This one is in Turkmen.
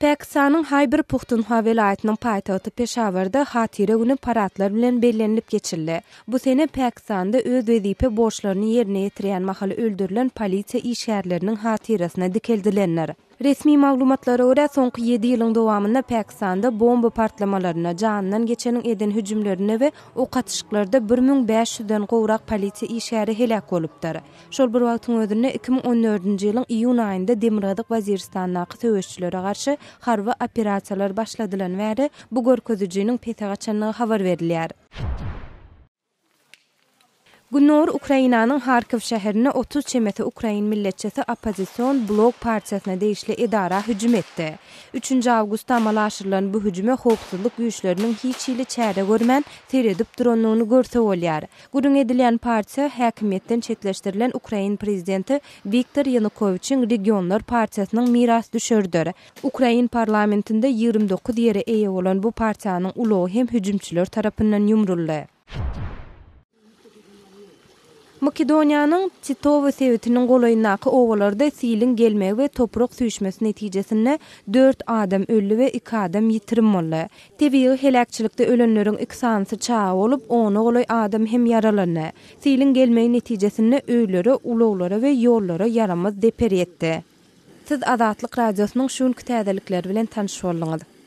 Pakistan'ın Hayber Puxtunxwa welaýatynyň paýtagty Peşawarda Hatire güni paratlar bilen bellenip geçirildi. Bu sene Pakistanda öz wezipe borçlaryny ýerine ýetirýän mahaly öldürilen polisiýa işgärleriniň hatiresine dikeldilenler. Resmi maglumatlara görä soňky 7 ýylyň dowamynda Pakistanda bomba partlamalaryna, janynyň geçeniň eden hüjümlerine we ok atışyklarda 1500-den gowrak polisiýa işgäri helak bolupdyr. Şol bir wagtyň özünde 2014-nji ýylyň iýun aýynda Demirgazyk Waziristanyň söwüşçilere garşy harby operasiýalar başladylan bäri bu görkezijiniň pete gaçanlygy habar berilýär. Günnor Ukrainanyň Harkiv şäherine 30 çemeti Ukrain milletçisi Opposition Blok partiýasyna deýişli edara hüjüm etdi. 3 awgustda amala aşyrylan bu hüjüme howpsuzlyk güýçleriniň hiç ýyly çäre görmän seredip duranlygyny görse bolýar. Gurun edilýän partiýa häkimetden çetleşdirilen Ukrain prezidenti Viktor Yanukovyçiň Regionlar partiýasynyň miras düşürdir. Ukrain parlamentinde 29 ýere eýe bolan bu partiýanyň ulogy hem hüjümçiler tarapyndan ýumruldy. Makedoniýanyň Titovo sewitiniň golaýyndaky owalarda silin gelmegi we toprak süýşmesi netijesinde 4 adam öldü we 2 adam ýitirim boldy. Tebii helakçylykda ölenleriň iki sanyny çağa bolup, 10 golay adam hem yaralandy. Silin gelmegi netijesinde öýlere, ulaglara we ýollara yaramaz deper etdi. Siz Azatlyk radiosynyň şu täzelikleri bilen tanışyp boldyňyz.